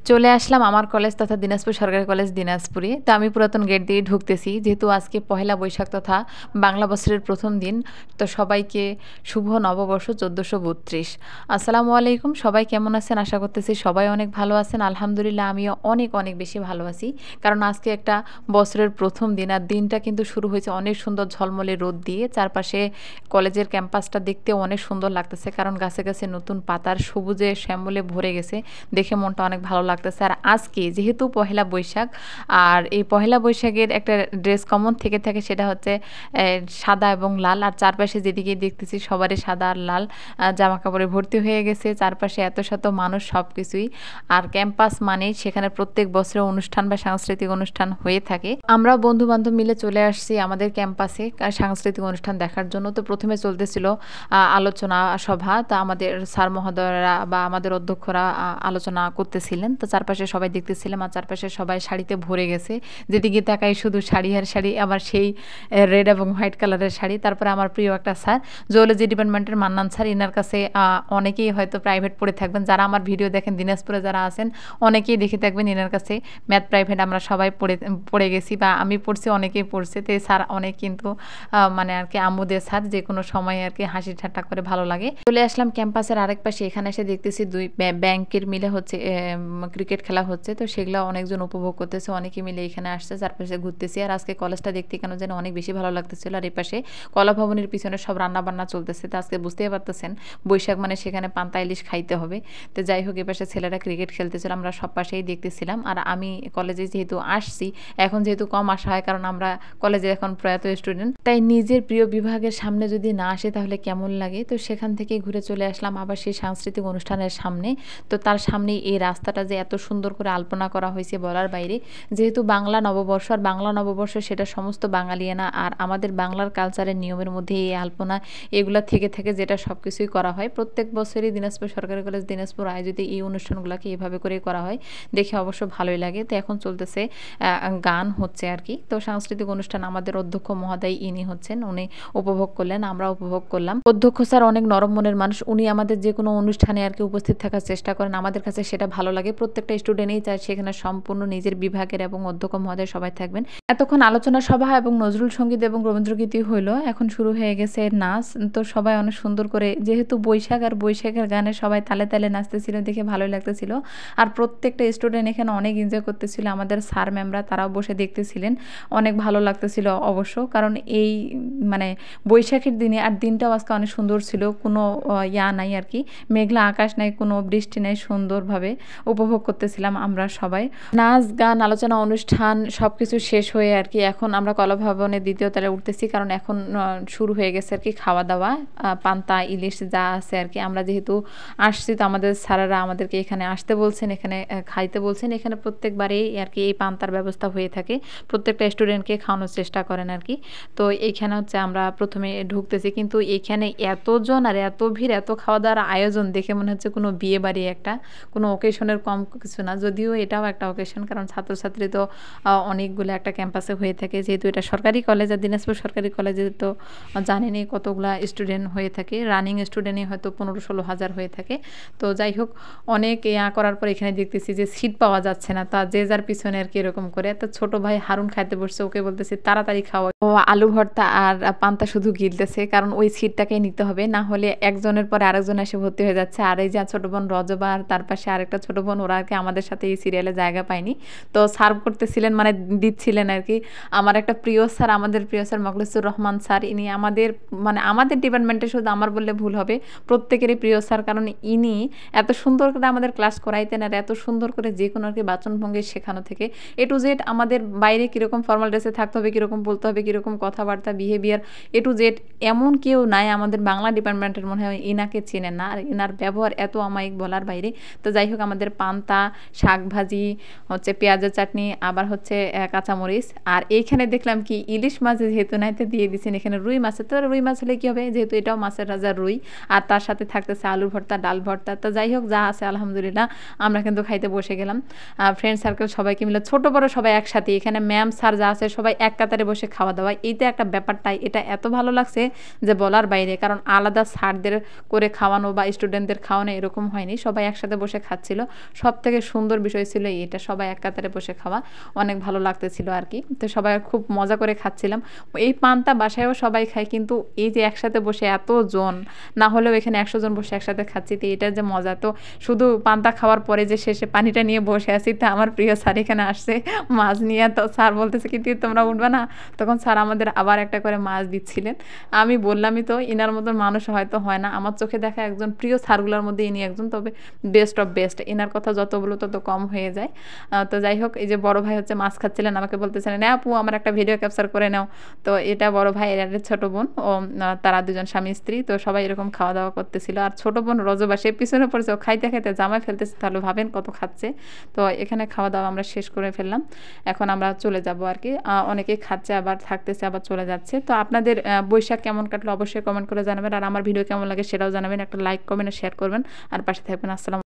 চলে আসলাম আমার কলেজ তথা দিনাজপুর সরকারি কলেজ দিনাজপুরে। তো আমি পুরাতন গেট দিয়ে ঢুকতেছি। যেহেতু আজকে পহেলা বৈশাখ তথা বাংলা বছরের প্রথম দিন। তো সবাইকে শুভ নববর্ষ ১৪৩২। আসসালামু আলাইকুম। সবাই কেমন আছেন? আশা করতেছি সবাই অনেক ভালো আছেন। আলহামদুলিল্লাহ আমিও অনেক অনেক বেশি ভালো আছি। কারণ আজকে একটা বছরের প্রথম দিন। আর দিনটা কিন্তু শুরু হয়েছে অনেক সুন্দর ঝলমলে রোদ দিয়ে। চারপাশে কলেজের ক্যাম্পাসটা দেখতেও অনেক সুন্দর লাগতেছে। কারণ গাছে গাছে নতুন পাতার সবুজে শ্যামলে ভরে গেছে। দেখে মনটা অনেক ভালো লাগতেছে। আর আজকে যেহেতু পহেলা বৈশাখ, আর এই পহেলা বৈশাখের একটা ড্রেস কমন থেকে থাকে, সেটা হচ্ছে সাদা এবং লাল। আর চারপাশে যেদিকে দেখতেছি সবারই সাদা আর লাল জামা কাপড়ে ভর্তি হয়ে গেছে। চারপাশে এত শত মানুষ, সব কিছুই। আর ক্যাম্পাস মানে সেখানে প্রত্যেক বছরে অনুষ্ঠান বা সাংস্কৃতিক অনুষ্ঠান হয়ে থাকে। আমরা বন্ধু বান্ধব মিলে চলে আসছি আমাদের ক্যাম্পাসে সাংস্কৃতিক অনুষ্ঠান দেখার জন্য। তো প্রথমে চলতেছিল আলোচনা সভা। তা আমাদের স্যার মহোদয়রা বা আমাদের অধ্যক্ষরা আলোচনা করতেছিলেন। তো চারপাশে সবাই দেখতেছিলাম, আর চারপাশে সবাই শাড়িতে ভরে গেছে। যেদিকে তাকাই শুধু শাড়ি আর শাড়ি, আবার সেই রেড এবং হোয়াইট কালারের শাড়ি। তারপরে আমার প্রিয় একটা স্যার, জুওলজি ডিপার্টমেন্টের মান্নান স্যার, ইনার কাছে অনেকেই হয়তো প্রাইভেট পড়ে থাকবেন। যারা আমার ভিডিও দেখেন দিনাজপুরে যারা আছেন অনেকেই দেখে থাকবেন ইনার কাছে ম্যাথ প্রাইভেট আমরা সবাই পড়ে গেছি, বা আমি পড়ছি, অনেকেই পড়ছে। তো এই স্যার অনেক কিন্তু মানে আর কি আমোদের স্যার, যে কোনো সময় আর কি হাসি ঠাট্টা করে ভালো লাগে। চলে আসলাম ক্যাম্পাসের আরেক পাশে। এখানে এসে দেখতেছি দুই ব্যাংকের মিলে হচ্ছে ক্রিকেট খেলা হচ্ছে। তো সেগুলো অনেকজন উপভোগ করতেছে, অনেকে মিলে এখানে আসছে, চারপাশে ঘুরতেছি। আর আজকে কলেজটা দেখতে কেন যেন অনেক বেশি ভালো লাগতেছিল। আর এই পাশে কলা ভবনের পিছনে সব রান্না বান্না চলতেছে। তো আজকে বুঝতেই পারতেছেন বৈশাখ মানে সেখানে পান্তা ইলিশ খাইতে হবে। তো যাই হোক, এ পাশে ছেলেরা ক্রিকেট খেলতেছিল, আমরা সব পাশেই দেখতেছিলাম। আর আমি কলেজে যেহেতু আসছি, এখন যেহেতু কম আসা হয়, কারণ আমরা কলেজে এখন প্রয়াত স্টুডেন্ট, তাই নিজের প্রিয় বিভাগের সামনে যদি না আসে তাহলে কেমন লাগে। তো সেখান থেকে ঘুরে চলে আসলাম আবার সেই সাংস্কৃতিক অনুষ্ঠানের সামনে। তো তার সামনেই এই রাস্তাটা যে এত সুন্দর করে আলপনা করা হয়েছে বলার বাইরে। যেহেতু বাংলা নববর্ষ, আর বাংলা নববর্ষ সেটা সমস্ত বাঙালিয়ানা, আর আমাদের বাংলার কালচারের নিয়মের মধ্যে এই আলপনা এগুলা থেকে থেকে যেটা সব কিছুই করা হয়। প্রত্যেক বছরই দিনাজপুর সরকারি কলেজ দিনাজপুর আয়োজিত এই অনুষ্ঠানগুলোকে এভাবে করে করা হয়, দেখে অবশ্য ভালোই লাগে। তো এখন চলতেছে গান হচ্ছে আর কি। তো সাংস্কৃতিক অনুষ্ঠান আমাদের অধ্যক্ষ মহোদয় ইনি হচ্ছেন, উনি উপভোগ করলেন, আমরা উপভোগ করলাম। অধ্যক্ষ স্যার অনেক নরম মনের মানুষ, উনি আমাদের যে কোনো অনুষ্ঠানে আর কি উপস্থিত থাকার চেষ্টা করেন। আমাদের কাছে সেটা ভালো লাগে। প্রত্যেকটা স্টুডেন্টই চায় সেখানে সম্পূর্ণ নিজের বিভাগের এবং অধ্যক্ষ মহোদয় সবাই থাকবেন। এতক্ষণ আলোচনা সভা এবং নজরুল সঙ্গীত এবং রবীন্দ্রগীতি হইলো, এখন শুরু হয়ে গেছে নাচ। তো সবাই অনেক সুন্দর করে, যেহেতু বৈশাখ, আর বৈশাখের গানে সবাই তালে তালে নাচতেছিল, দেখে ভালোই লাগতেছিল। আর প্রত্যেকটা স্টুডেন্ট এখানে অনেক এনজয় করতেছিল। আমাদের স্যার ম্যামরা তারাও বসে দেখতেছিলেন, অনেক ভালো লাগতেছিল অবশ্য। কারণ এই মানে বৈশাখের দিনে, আর দিনটাও আজকে অনেক সুন্দর ছিল, কোনো নাই আর কি, মেঘলা আকাশ নাই, কোনো বৃষ্টি নাই, সুন্দরভাবে উপভোগ করতেছিলাম আমরা সবাই। নাচ গান আলোচনা অনুষ্ঠান সব কিছু শেষ হয়ে আর কি এখন আমরা কলা ভবনের দ্বিতীয় তলায় উঠতেছি। কারণ এখন শুরু হয়ে গেছে আর কি খাওয়া দাওয়া, পান্তা ইলিশ যা আছে আর কি। আমরা যেহেতু আসছি, তো আমাদের স্যারেরা আমাদেরকে এখানে আসতে বলছেন, এখানে খাইতে বলছেন। এখানে প্রত্যেকবারেই আর কি এই পান্তার ব্যবস্থা হয়ে থাকে, প্রত্যেকটা স্টুডেন্টকে খাওয়ানোর চেষ্টা করেন আর কি। তো এইখানে হচ্ছে আমরা প্রথমে ঢুকতেছি, কিন্তু এখানে এতজন আর এত ভিড়, এত খাওয়া দাওয়ার আয়োজন দেখে মনে হচ্ছে কোনো বিয়ে বাড়ি একটা, কোনো ওকেশনের কম কিছু না। যদিও এটাও একটা ওকেশন, কারণ ছাত্রছাত্রী তো অনেকগুলো একটা ক্যাম্পাসে হয়ে থাকে। যেহেতু এটা সরকারি কলেজ, আর দিনাজপুর সরকারি কলেজে তো জানেনি কতগুলা স্টুডেন্ট হয়ে থাকে, রানিং স্টুডেন্টই হয়তো 15-16 হাজার হয়ে থাকে। তো যাই হোক, অনেক করার পর এখানে দেখতেছি যে সিট পাওয়া যাচ্ছে না, তা যে যার পিছনে আর কি এরকম করে। তো ছোট ভাই হারুন খাইতে বসছে, ওকে বলতেছি তাড়াতাড়ি খাওয়া। ও আলু ভর্তা আর পান্তা শুধু গিলতেছে, কারণ ওই সিটটাকেই নিতে হবে, না হলে একজনের পরে আরেকজন এসে ভর্তি হয়ে যাচ্ছে। আর এই যে ছোট বোন রজবা, আর তার পাশে আরেকটা ছোট বোন, ওরা আর কি আমাদের সাথে এই সিরিয়ালে জায়গা পায়নি। তো সার্ভ করতেছিলেন, মানে দিচ্ছিলেন আর কি। আমার একটা প্রিয় স্যার, আমাদের প্রিয় স্যার মখলেসুর রহমান স্যার, ইনি আমাদের মানে আমাদের ডিপার্টমেন্টে, শুধু আমার বললে ভুল হবে, প্রত্যেকেরই প্রিয় স্যার। কারণ ইনি এত সুন্দর করে আমাদের ক্লাস করাইতেন, আর এত সুন্দর করে যে কোনো আর কি বাচনভঙ্গি শেখানো থেকে এ টু জেড, আমাদের বাইরে কীরকম ফর্মাল ড্রেসে থাকতে হবে, কীরকম বলতে হবে, কীরকম কথাবার্তা, বিহেভিয়ার, এ টু জেড এমন কেউ নাই আমাদের বাংলা ডিপার্টমেন্টের মনে হয় ইনাকে চেনে না। আর ইনার ব্যবহার এত অমায়িক বলার বাইরে। তো যাই হোক, আমাদের পান্তা, শাক ভাজি, হচ্ছে পেঁয়াজের চাটনি, আবার হচ্ছে কাঁচামরিচ। আর এইখানে দেখলাম কি ইলিশ মাছ যেহেতু নাইতে দিয়ে দিচ্ছেন, এখানে রুই মাছ। তো রুই মাছ হলে কী হবে, যেহেতু এটাও মাছের রাজা রুই, আর তার সাথে থাকতেছে আলুর ভর্তা, ডাল ভর্তা। তো যাই হোক, যা আছে আলহামদুলিল্লাহ আমরা কিন্তু খাইতে বসে গেলাম। ফ্রেন্ড সার্কেল সবাইকে মিলে, ছোট বড় সবাই একসাথে, এখানে ম্যাম স্যার যা আছে সবাই এক কাতারে বসে খাওয়া দাওয়া। এইটা একটা ব্যাপারটাই, এটা এত ভালো লাগছে যে বলার বাইরে। কারণ আলাদা স্যারদের করে খাওয়ানো বা স্টুডেন্টদের খাওয়ানো এরকম হয়নি, সবাই একসাথে বসে খাচ্ছিল। সব সবথেকে সুন্দর বিষয় ছিল এটা, সবাই এক কাতারে বসে খাওয়া, অনেক ভালো লাগতেছিল আর কি। তো সবাই খুব মজা করে খাচ্ছিলাম। এই পান্তা বাসায়ও সবাই খায়, কিন্তু এই যে একসাথে বসে এতজন, না হলেও এখানে 100 জন বসে একসাথে খাচ্ছি, তো এটার যে মজা। তো শুধু পান্তা খাওয়ার পরে যে শেষে পানিটা নিয়ে বসে আছি, তা আমার প্রিয় স্যার এখানে আসছে মাছ নিয়ে। তো স্যার বলতেছে কি তোমরা উঠবে না? তখন স্যার আমাদের আবার একটা করে মাছ দিচ্ছিলেন। আমি বললামই তো, ইনার মতন মানুষ হয়তো হয় না। আমার চোখে দেখা একজন প্রিয় স্যারগুলোর মধ্যে ইনি একজন, তবে বেস্ট অফ বেস্ট। এনার কথা যত বলো তত কম হয়ে যায়। তো যাই হোক, এই যে বড় ভাই হচ্ছে মাছ খাচ্ছিলেন, আমাকে বলতেছিলেন আপু আমার একটা ভিডিও ক্যাপচার করে নাও। তো এটা বড় ভাই, এর ছোট বোন ও তারা দুজন স্বামী স্ত্রী। তো সবাই এরকম খাওয়া দাওয়া করতেছিল। আর ছোট বোন রজবা, সে পিছনে পড়েছে, ও খাইতে খাইতে জামাই ফেলতেছে, তাহলে ভাবেন কত খাচ্ছে। তো এখানে খাওয়া দাওয়া আমরা শেষ করে ফেললাম, এখন আমরা চলে যাব আর কি। অনেকেই খাচ্ছে, আবার থাকতেছে, আবার চলে যাচ্ছে। তো আপনাদের বৈশাখ কেমন কাটলো অবশ্যই কমেন্ট করে জানাবেন, আর আমার ভিডিও কেমন লাগে সেটাও জানাবেন। একটা লাইক, কমেন্ট, শেয়ার করবেন, আর পাশে থাকবেন। আসসালাম।